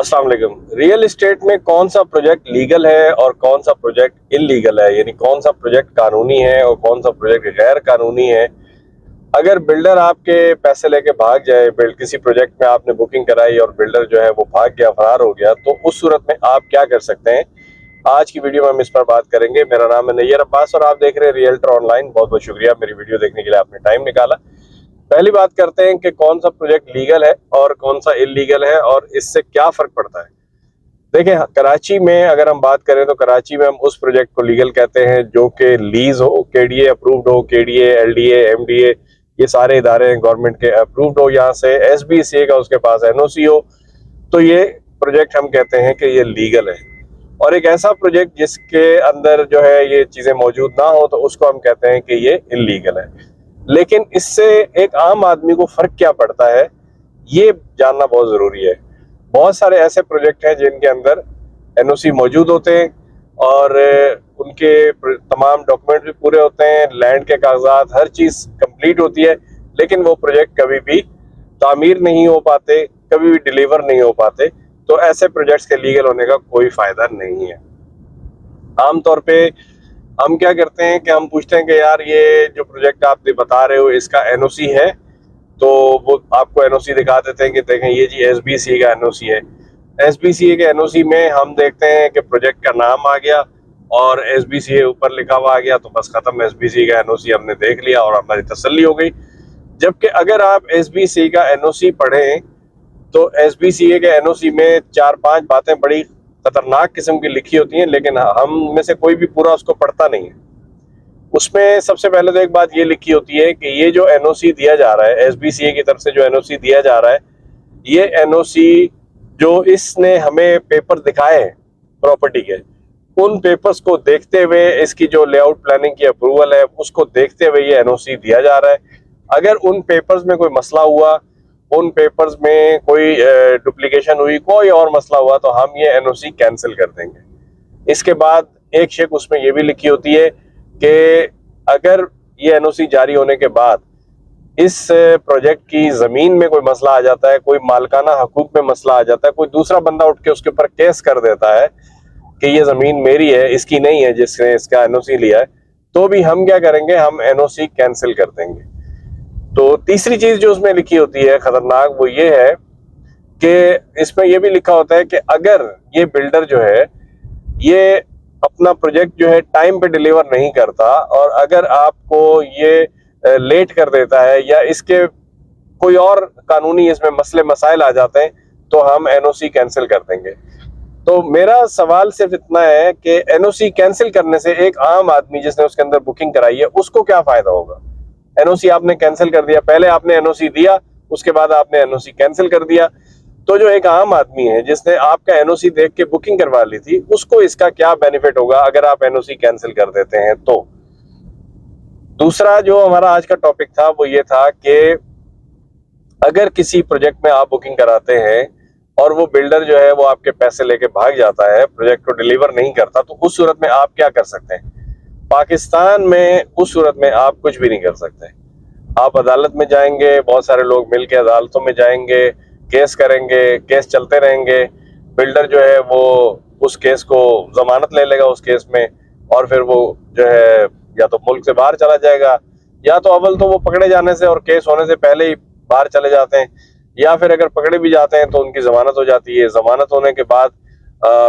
अस्सलाम वालेकुम। Real estate में कौन सा प्रोजेक्ट लीगल है और कौन सा प्रोजेक्ट इलीगल है, यानी कौन सा प्रोजेक्ट कानूनी है और कौन सा प्रोजेक्ट गैर कानूनी है। अगर बिल्डर आपके पैसे लेके भाग जाए, बिल्ड किसी प्रोजेक्ट में आपने बुकिंग कराई और बिल्डर जो है वो भाग गया, फरार हो गया, तो उस सूरत में आप क्या कर सकते हैं। आज की वीडियो में हम इस पर बात करेंगे। मेरा नाम है नैयर अब्बास और आप देख रहे हैं रियल्टर ऑनलाइन। बहुत बहुत शुक्रिया मेरी वीडियो देखने के लिए, आपने टाइम निकाला। पहली बात करते हैं कि कौन सा प्रोजेक्ट लीगल है और कौन सा इलीगल है और इससे क्या फर्क पड़ता है। देखें, कराची में अगर हम बात करें तो कराची में हम उस प्रोजेक्ट को लीगल कहते हैं जो कि लीज हो, केडीए अप्रूव्ड हो, केडीए, एलडीए, एमडीए, ये सारे इदारे गवर्नमेंट के अप्रूव्ड हो, यहाँ से एसबीसीए का उसके पास एनओसी हो, तो ये प्रोजेक्ट हम कहते हैं कि ये लीगल है। और एक ऐसा प्रोजेक्ट जिसके अंदर जो है ये चीजें मौजूद ना हो तो उसको हम कहते हैं कि ये इलीगल है। लेकिन इससे एक आम आदमी को फर्क क्या पड़ता है, ये जानना बहुत जरूरी है। बहुत सारे ऐसे प्रोजेक्ट हैं जिनके अंदर एनओसी मौजूद होते हैं और उनके तमाम डॉक्यूमेंट भी पूरे होते हैं, लैंड के कागजात, हर चीज कंप्लीट होती है, लेकिन वो प्रोजेक्ट कभी भी तामीर नहीं हो पाते, कभी भी डिलीवर नहीं हो पाते। तो ऐसे प्रोजेक्ट्स के लीगल होने का कोई फायदा नहीं है। आमतौर पे हम क्या करते हैं कि हम पूछते हैं कि यार ये जो प्रोजेक्ट आप बता रहे हो इसका एनओसी है, तो वो आपको एनओसी दिखा देते हैं कि देखें ये जी एसबीसीए का एनओसी है। एसबीसीए के एनओसी में हम देखते हैं कि प्रोजेक्ट का नाम आ गया और एसबीसीए ऊपर लिखा हुआ आ गया, तो बस खत्म, एसबीसीए का एनओसी हमने देख लिया और हमारी तसल्ली हो गई। जबकि अगर आप एसबीसीए का एनओसी पढ़ें तो एसबीसीए के एनओसी में 4-5 बातें बड़ी खतरनाक किस्म की लिखी होती हैं, लेकिन हम में से कोई भी पूरा उसको पढ़ता नहीं है। उसमें सबसे पहले तो एक बात ये लिखी होती है कि ये जो एनओसी दिया जा रहा है, एसबीसीए की तरफ से जो एनओसी दिया जा रहा है, ये एनओसी जो इसने हमें पेपर दिखाए हैं प्रॉपर्टी के, उन पेपर्स को देखते हुए, इसकी जो लेआउट प्लानिंग की अप्रूवल है उसको देखते हुए ये एनओसी दिया जा रहा है। अगर उन पेपर्स में कोई मसला हुआ, उन पेपर्स में कोई डुप्लीकेशन हुई, कोई और मसला हुआ, तो हम ये एनओसी कैंसिल कर देंगे। इसके बाद एक शेक उसमें ये भी लिखी होती है कि अगर ये एनओसी जारी होने के बाद इस प्रोजेक्ट की जमीन में कोई मसला आ जाता है, कोई मालकाना हकूक में मसला आ जाता है, कोई दूसरा बंदा उठ के उसके ऊपर केस कर देता है कि ये जमीन मेरी है, इसकी नहीं है जिसने इसका एनओसी लिया है, तो भी हम क्या करेंगे, हम एनओसी कैंसिल कर देंगे। तो तीसरी चीज जो उसमें लिखी होती है खतरनाक, वो ये है कि इसमें ये भी लिखा होता है कि अगर ये बिल्डर जो है ये अपना प्रोजेक्ट जो है टाइम पे डिलीवर नहीं करता और अगर आपको ये लेट कर देता है या इसके कोई और कानूनी इसमें मसले मसाइल आ जाते हैं, तो हम एनओसी कैंसिल कर देंगे। तो मेरा सवाल सिर्फ इतना है कि एनओसी कैंसिल करने से एक आम आदमी जिसने उसके अंदर बुकिंग कराई है उसको क्या फायदा होगा। एनओसी आपने कैंसिल कर दिया, पहले आपने एनओसी दिया, उसके बाद आपने एनओसी कैंसिल कर दिया, तो जो एक आम आदमी है जिसने आपका एनओसी देख के बुकिंग करवा ली थी, उसको इसका क्या बेनिफिट होगा अगर आप एनओसी कैंसिल कर देते हैं। तो दूसरा जो हमारा आज का टॉपिक था वो ये था कि अगर किसी प्रोजेक्ट में आप बुकिंग कराते हैं और वो बिल्डर जो है वो आपके पैसे लेके भाग जाता है, प्रोजेक्ट को डिलीवर नहीं करता, तो उस सूरत में आप क्या कर सकते हैं। पाकिस्तान में उस सूरत में आप कुछ भी नहीं कर सकते। आप अदालत में जाएंगे, बहुत सारे लोग मिलके अदालतों में जाएंगे, केस करेंगे, केस चलते रहेंगे, बिल्डर जो है वो उस केस को जमानत ले लेगा उस केस में, और फिर वो जो है या तो मुल्क से बाहर चला जाएगा, या तो अव्वल तो वो पकड़े जाने से और केस होने से पहले ही बाहर चले जाते हैं, या फिर अगर पकड़े भी जाते हैं तो उनकी जमानत हो जाती है। जमानत होने के बाद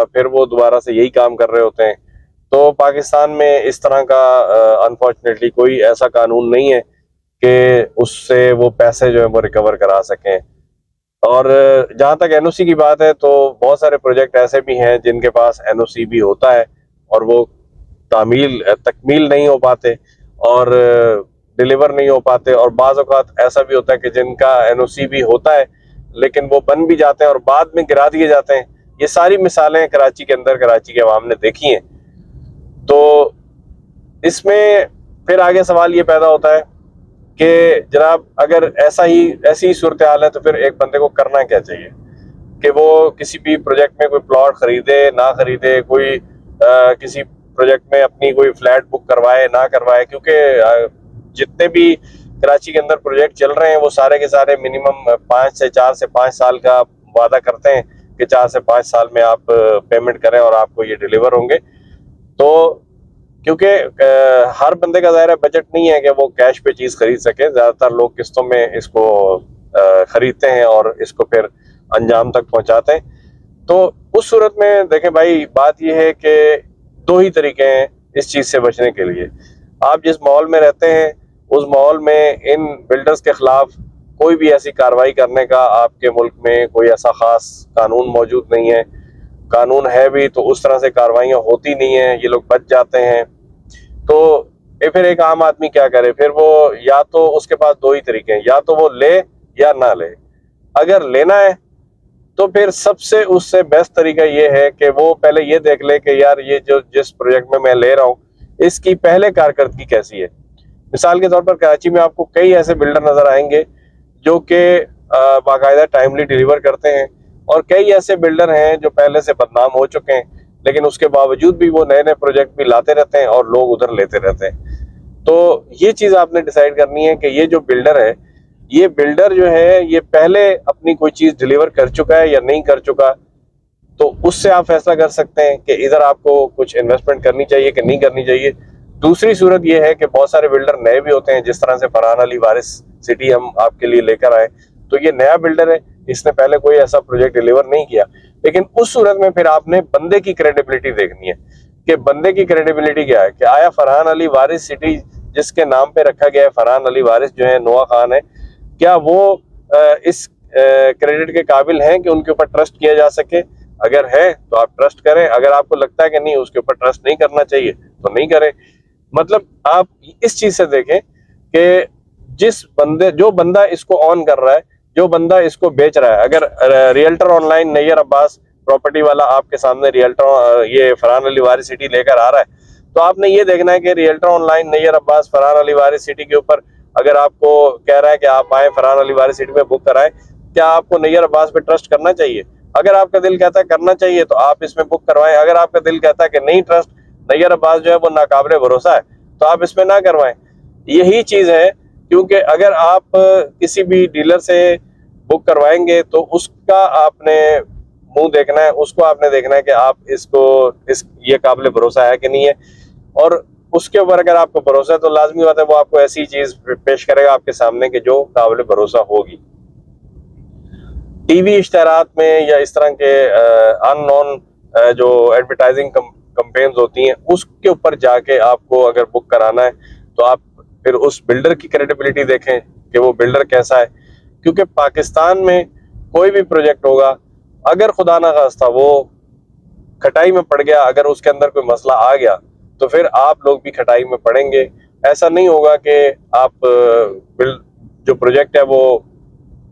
फिर वो दोबारा से यही काम कर रहे होते हैं। तो पाकिस्तान में इस तरह का अनफॉर्चुनेटली कोई ऐसा कानून नहीं है कि उससे वो पैसे जो है वो रिकवर करा सकें। और जहाँ तक एनओसी की बात है, तो बहुत सारे प्रोजेक्ट ऐसे भी हैं जिनके पास एनओसी भी होता है और वो तकमील नहीं हो पाते और डिलीवर नहीं हो पाते, और बाज़ औक़ात ऐसा भी होता है कि जिनका एनओसी भी होता है लेकिन वो बन भी जाते हैं और बाद में गिरा दिए जाते हैं। ये सारी मिसालें कराची के अंदर, कराची के अवाम ने देखी हैं। तो इसमें फिर आगे सवाल ये पैदा होता है कि जनाब अगर ऐसी ही सूरत हाल है तो फिर एक बंदे को करना क्या चाहिए कि वो किसी भी प्रोजेक्ट में कोई प्लॉट खरीदे ना खरीदे, कोई किसी प्रोजेक्ट में अपनी कोई फ्लैट बुक करवाए ना करवाए, क्योंकि जितने भी कराची के अंदर प्रोजेक्ट चल रहे हैं वो सारे के सारे मिनिमम 4 से 5 साल का वादा करते हैं कि 4 से 5 साल में आप पेमेंट करें और आपको ये डिलीवर होंगे। तो क्योंकि हर बंदे का ज़ाहिर है बजट नहीं है कि वो कैश पे चीज़ खरीद सके, ज़्यादातर लोग किस्तों में इसको खरीदते हैं और इसको फिर अंजाम तक पहुंचाते हैं। तो उस सूरत में देखें भाई, बात यह है कि दो ही तरीके हैं इस चीज़ से बचने के लिए। आप जिस माहौल में रहते हैं उस माहौल में इन बिल्डर्स के खिलाफ कोई भी ऐसी कार्रवाई करने का आपके मुल्क में कोई ऐसा खास कानून मौजूद नहीं है। कानून है भी तो उस तरह से कार्रवाइयाँ होती नहीं है, ये लोग बच जाते हैं। तो फिर एक आम आदमी क्या करे? फिर वो या तो उसके पास दो ही तरीके हैं, या तो वो ले या ना ले। अगर लेना है तो फिर सबसे उससे बेस्ट तरीका ये है कि वो पहले ये देख ले कि यार ये जो जिस प्रोजेक्ट में मैं ले रहा हूँ इसकी पहले कारकर्दगी कैसी है। मिसाल के तौर पर कराची में आपको कई ऐसे बिल्डर नजर आएंगे जो कि बाकायदा टाइमली डिलीवर करते हैं, और कई ऐसे बिल्डर हैं जो पहले से बदनाम हो चुके हैं, लेकिन उसके बावजूद भी वो नए नए प्रोजेक्ट भी लाते रहते हैं और लोग उधर लेते रहते हैं। तो ये चीज़ आपने डिसाइड करनी है कि ये जो बिल्डर है, ये बिल्डर जो है ये पहले अपनी कोई चीज़ डिलीवर कर चुका है या नहीं कर चुका, तो उससे आप फैसला कर सकते हैं कि इधर आपको कुछ इन्वेस्टमेंट करनी चाहिए कि नहीं करनी चाहिए। दूसरी सूरत यह है कि बहुत सारे बिल्डर नए भी होते हैं, जिस तरह से फरहान अली वारिस सिटी हम आपके लिए लेकर आए, तो ये नया बिल्डर है, इसने पहले कोई ऐसा प्रोजेक्ट डिलीवर नहीं किया। लेकिन उस सूरत में फिर आपने बंदे की क्रेडिबिलिटी देखनी है कि बंदे की क्रेडिबिलिटी क्या है, कि आया फरहान अली वारिस सिटी जिसके नाम पे रखा गया है, फरहान अली वारिस जो है नोआ खान है, क्या वो इस क्रेडिट के काबिल हैं कि उनके ऊपर ट्रस्ट किया जा सके? अगर है तो आप ट्रस्ट करें, अगर आपको लगता है कि नहीं उसके ऊपर ट्रस्ट नहीं करना चाहिए तो नहीं करें। मतलब आप इस चीज से देखें कि जो बंदा इसको ऑन कर रहा है, जो बंदा इसको बेच रहा है, अगर realtor online Nayyar Abbas property वाला आपके सामने रियल्टर ये फरहान अली वारिस सिटी लेकर आ रहा है, तो आपने ये देखना है कि रियल्टर ऑनलाइन नैयर अब्बास फरहान अली वारिस सिटी के ऊपर अगर आपको कह रहा है कि आप आए फरहान अली वारिस सिटी में बुक कराएं, क्या आपको नैयर अब्बास पे ट्रस्ट करना चाहिए? अगर आपका दिल कहता है करना चाहिए तो आप इसमें बुक करवाएं। अगर आपका दिल कहता है कि नहीं, ट्रस्ट नैयर अब्बास जो है वो नाकाबिले भरोसा है, तो आप इसमें ना करवाएं। यही चीज है, क्योंकि अगर आप किसी भी डीलर से बुक करवाएंगे तो उसका आपने मुंह देखना है, उसको आपने देखना है कि आप ये काबिले भरोसा है कि नहीं है, और उसके ऊपर अगर आपको भरोसा है तो लाजमी बात है वो आपको ऐसी चीज पेश करेगा आपके सामने कि जो काबिले भरोसा होगी। टीवी इश्तहारात में या इस तरह के अननोन जो एडवर्टाइजिंग कंपेन्स होती हैं उसके ऊपर जाके आपको अगर बुक कराना है तो आप फिर उस बिल्डर की क्रेडिबिलिटी देखें कि वो बिल्डर कैसा है। क्योंकि पाकिस्तान में कोई भी प्रोजेक्ट होगा, अगर खुदा ना खास्ता वो खटाई में पड़ गया, अगर उसके अंदर कोई मसला आ गया तो फिर आप लोग भी खटाई में पड़ेंगे। ऐसा नहीं होगा कि आप जो प्रोजेक्ट है वो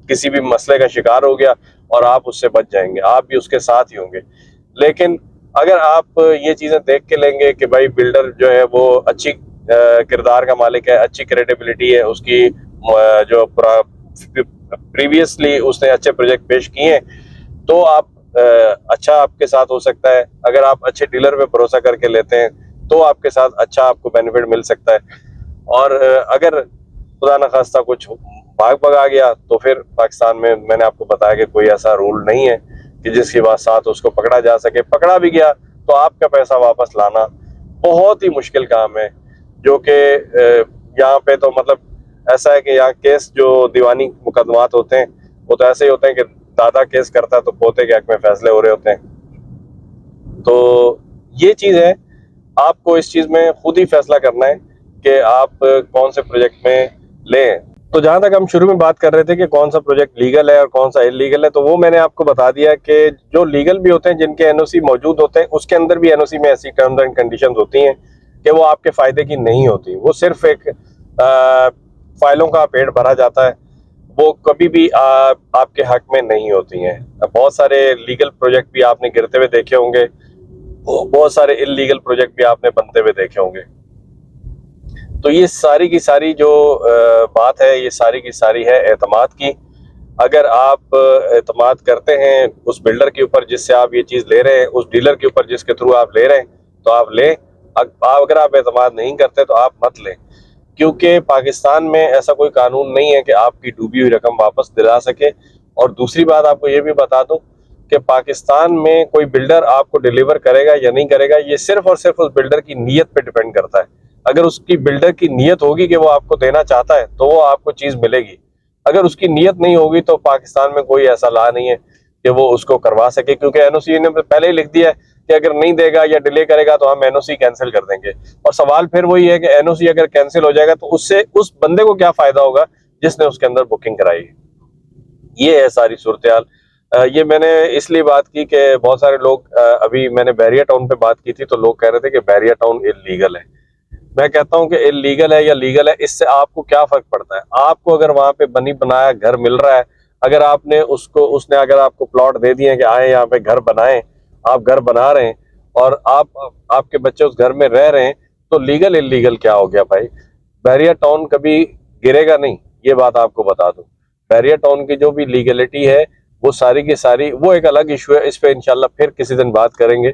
किसी भी मसले का शिकार हो गया और आप उससे बच जाएंगे, आप भी उसके साथ ही होंगे। लेकिन अगर आप ये चीजें देख के लेंगे कि भाई बिल्डर जो है वो अच्छी किरदार का मालिक है, अच्छी क्रेडिबिलिटी है उसकी, जो प्रीवियसली उसने अच्छे प्रोजेक्ट पेश किए हैं, तो आप अच्छा आपके साथ हो सकता है। अगर आप अच्छे डीलर पे भरोसा करके लेते हैं तो आपके साथ अच्छा आपको बेनिफिट मिल सकता है। और अगर खुदा न खास्ता कुछ भाग आ गया तो फिर पाकिस्तान में मैंने आपको बताया कि कोई ऐसा रूल नहीं है कि जिसके बाद साथ उसको पकड़ा जा सके। पकड़ा भी गया तो आपका पैसा वापस लाना बहुत ही मुश्किल काम है, जो कि यहाँ पे तो मतलब ऐसा है कि यहाँ केस जो दीवानी मुकदमात होते हैं वो तो ऐसे ही होते हैं कि दादा केस करता है तो पोते के हक में फैसले हो रहे होते हैं। तो ये चीज है, आपको इस चीज में खुद ही फैसला करना है कि आप कौन से प्रोजेक्ट में लें। तो जहां तक हम शुरू में बात कर रहे थे कि कौन सा प्रोजेक्ट लीगल है और कौन सा इलीगल है, तो वो मैंने आपको बता दिया कि जो लीगल भी होते हैं, जिनके एनओसी मौजूद होते हैं, उसके अंदर भी एनओसी में ऐसी टर्म्स एंड कंडीशंस होती हैं कि वो आपके फायदे की नहीं होती। वो सिर्फ एक फाइलों का पेड़ भरा जाता है, वो कभी भी आपके हक में नहीं होती हैं। बहुत सारे लीगल प्रोजेक्ट भी आपने गिरते हुए देखे होंगे, बहुत सारे इलीगल प्रोजेक्ट भी आपने बनते हुए देखे होंगे। तो ये सारी की सारी जो बात है, ये सारी की सारी है एतमाद की। अगर आप एतमाद करते हैं उस बिल्डर के ऊपर जिससे आप ये चीज़ ले रहे हैं, उस डीलर के ऊपर जिसके थ्रू आप ले रहे हैं, तो आप लें। अगर आप एतमाद नहीं करते तो आप मत लें, क्योंकि पाकिस्तान में ऐसा कोई कानून नहीं है कि आपकी डूबी हुई रकम वापस दिला सके। और दूसरी बात आपको ये भी बता दूं कि पाकिस्तान में कोई बिल्डर आपको डिलीवर करेगा या नहीं करेगा, ये सिर्फ और सिर्फ उस बिल्डर की नीयत पे डिपेंड करता है। अगर उसकी बिल्डर की नीयत होगी कि वो आपको देना चाहता है तो वो आपको चीज मिलेगी। अगर उसकी नीयत नहीं होगी तो पाकिस्तान में कोई ऐसा ला नहीं है कि वो उसको करवा सके, क्योंकि एनओसी ने पहले ही लिख दिया है कि अगर नहीं देगा या डिले करेगा तो हम एनओसी कैंसिल कर देंगे। और सवाल फिर वही है कि एनओसी अगर कैंसिल हो जाएगा तो उससे उस बंदे को क्या फायदा होगा जिसने उसके अंदर बुकिंग कराई। ये है सारी सूरत हाल। ये मैंने इसलिए बात की कि बहुत सारे लोग, अभी मैंने बैरिया टाउन पे बात की थी तो लोग कह रहे थे कि बैरिया टाउन इल्लीगल है। मैं कहता हूं कि इल्लीगल है या लीगल है, इससे आपको क्या फर्क पड़ता है। आपको अगर वहां पे बनी बनाया घर मिल रहा है, अगर आपने उसने अगर आपको प्लॉट दे दिए कि आए यहाँ पे घर बनाएं, आप घर बना रहे हैं और आपके बच्चे उस घर में रह रहे हैं, तो लीगल इल्लीगल क्या हो गया भाई। बैरिया टाउन कभी गिरेगा नहीं, ये बात आपको बता दूं। बैरिया टाउन की जो भी लीगलिटी है वो सारी की सारी वो एक अलग इशू है, इस पे इंशाल्लाह फिर किसी दिन बात करेंगे।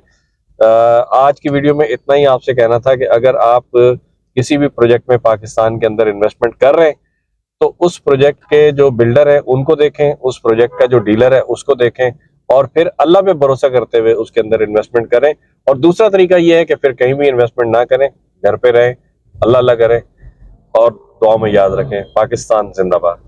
आज की वीडियो में इतना ही आपसे कहना था कि अगर आप किसी भी प्रोजेक्ट में पाकिस्तान के अंदर इन्वेस्टमेंट कर रहे हैं तो उस प्रोजेक्ट के जो बिल्डर है उनको देखें, उस प्रोजेक्ट का जो डीलर है उसको देखें, और फिर अल्लाह पे भरोसा करते हुए उसके अंदर इन्वेस्टमेंट करें। और दूसरा तरीका यह है कि फिर कहीं भी इन्वेस्टमेंट ना करें, घर पे रहें, अल्लाह अल्लाह करें और दुआ में याद रखें। पाकिस्तान जिंदाबाद।